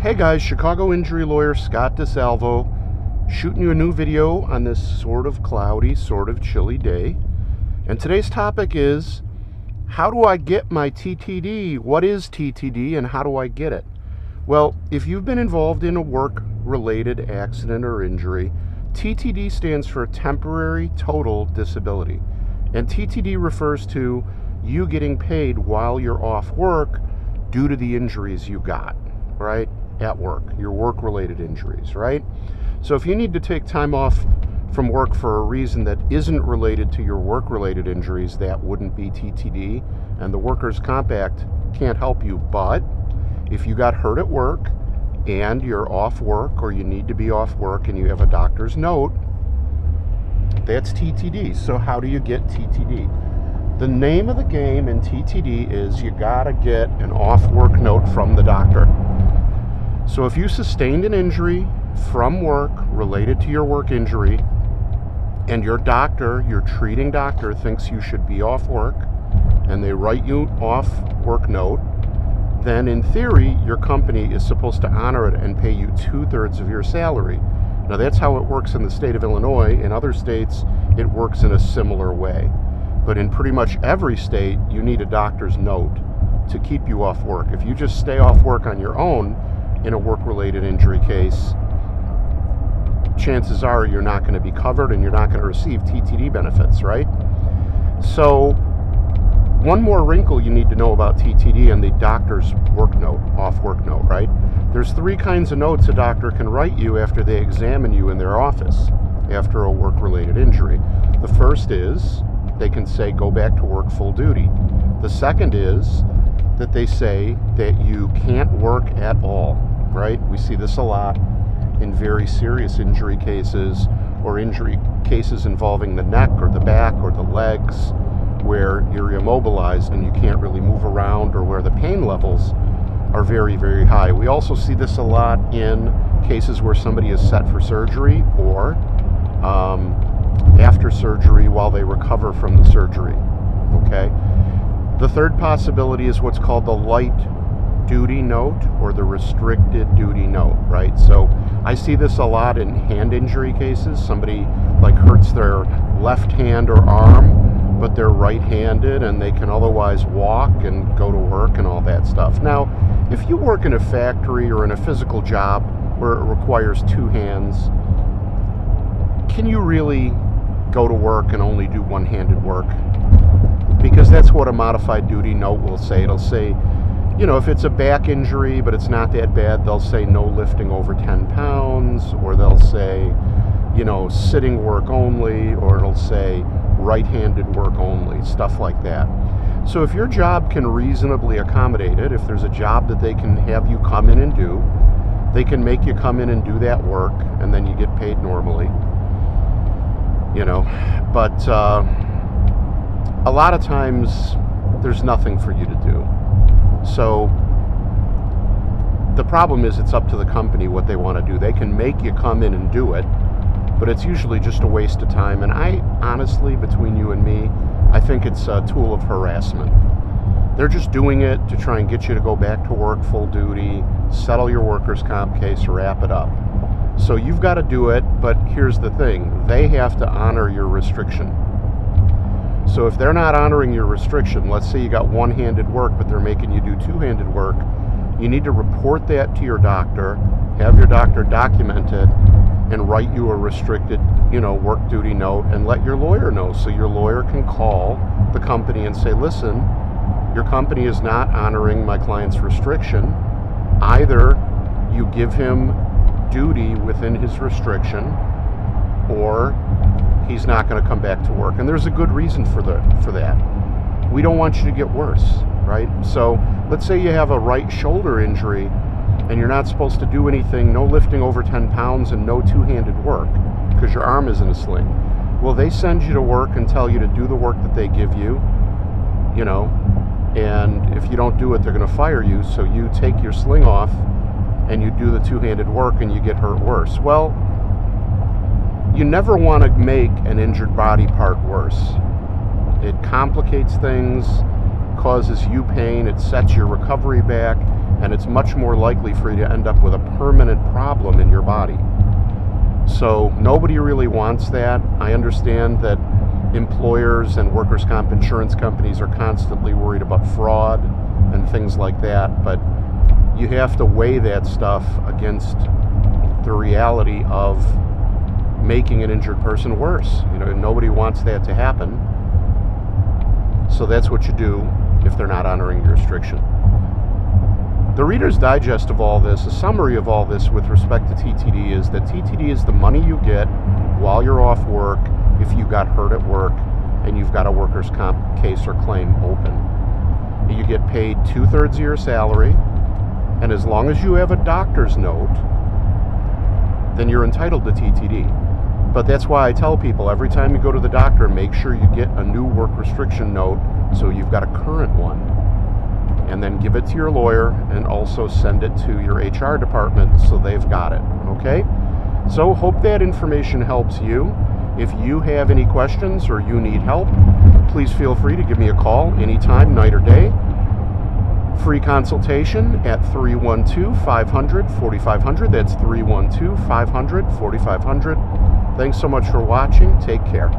Hey guys, Chicago injury lawyer Scott DeSalvo shooting you a new video on this sort of cloudy, sort of chilly day. And today's topic is, how do I get my TTD? What is TTD and how do I get it? Well, if you've been involved in a work-related accident or injury, TTD stands for temporary total disability. And TTD refers to you getting paid while you're off work due to the injuries you got, right? At work, your work-related injuries, right? So if you need to take time off from work for a reason that isn't related to your work-related injuries, that wouldn't be TTD, and the Workers' Comp Act can't help you. But if you got hurt at work and you're off work, or you need to be off work and you have a doctor's note, that's TTD. So how do you get TTD? The name of the game in TTD is you gotta get an off-work note from the doctor. So if you sustained an injury from work related to your work injury, and your doctor, your treating doctor, thinks you should be off work, and they write you off work note, then in theory, your company is supposed to honor it and pay you 2/3 of your salary. Now that's how it works in the state of Illinois. In other states, it works in a similar way. But in pretty much every state, you need a doctor's note to keep you off work. If you just stay off work on your own in a work-related injury case, chances are you're not going to be covered and you're not going to receive TTD benefits, right? So one more wrinkle you need to know about TTD and the doctor's work note, off work note, right? There's 3 kinds of notes a doctor can write you after they examine you in their office after a work-related injury. The first is they can say go back to work full duty. The second is that they say that you can't work at all, right? We see this a lot in very serious injury cases, or injury cases involving the neck or the back or the legs, where you're immobilized and you can't really move around, or where the pain levels are very, very high. We also see this a lot in cases where somebody is set for surgery, or after surgery while they recover from the surgery, okay? The third possibility is what's called the light duty note or the restricted duty note, right? So I see this a lot in hand injury cases. Somebody like hurts their left hand or arm, but they're right-handed and they can otherwise walk and go to work and all that stuff. Now, if you work in a factory or in a physical job where it requires 2 hands, can you really go to work and only do one-handed work? Because that's what a modified duty note will say. It'll say, you know, if it's a back injury but it's not that bad, they'll say no lifting over 10 pounds, or they'll say, you know, sitting work only, or it'll say right-handed work only, stuff like that. So if your job can reasonably accommodate it, if there's a job that they can have you come in and do, they can make you come in and do that work, and then you get paid normally, you know. But a lot of times there's nothing for you to do. So the problem is it's up to the company what they want to do. They can make you come in and do it, but it's usually just a waste of time. And I honestly, between you and me, I think it's a tool of harassment. They're just doing it to try and get you to go back to work full duty, settle your workers' comp case, wrap it up. So you've got to do it, but here's the thing. They have to honor your restriction. So if they're not honoring your restriction, let's say you got one-handed work, but they're making you do 2-handed work, you need to report that to your doctor, have your doctor document it, and write you a restricted, you know, work duty note, and let your lawyer know. So your lawyer can call the company and say, listen, your company is not honoring my client's restriction. Either you give him duty within his restriction, or he's not going to come back to work. And there's a good reason for that. We don't want you to get worse, right? So let's say you have a right shoulder injury and you're not supposed to do anything, no lifting over 10 pounds and no 2-handed work because your arm is in a sling. Well, they send you to work and tell you to do the work that they give you, you know, and if you don't do it, they're going to fire you. So you take your sling off and you do the 2-handed work and you get hurt worse. Well, you never want to make an injured body part worse. It complicates things, causes you pain, it sets your recovery back, and it's much more likely for you to end up with a permanent problem in your body. So nobody really wants that. I understand that employers and workers' comp insurance companies are constantly worried about fraud and things like that, but you have to weigh that stuff against the reality of making an injured person worse. Nobody wants that to happen. So that's what you do if they're not honoring your restriction. The Reader's Digest of all this, a summary of all this with respect to TTD, is that TTD is the money you get while you're off work if you got hurt at work and you've got a workers' comp case or claim open. You get paid 2/3 of your salary, and as long as you have a doctor's note, then you're entitled to TTD. But that's why I tell people every time you go to the doctor, make sure you get a new work restriction note so you've got a current one. And then give it to your lawyer and also send it to your HR department so they've got it, okay? So hope that information helps you. If you have any questions or you need help, please feel free to give me a call anytime, night or day. Free consultation at 312-500-4500. That's 312-500-4500. Thanks so much for watching. Take care.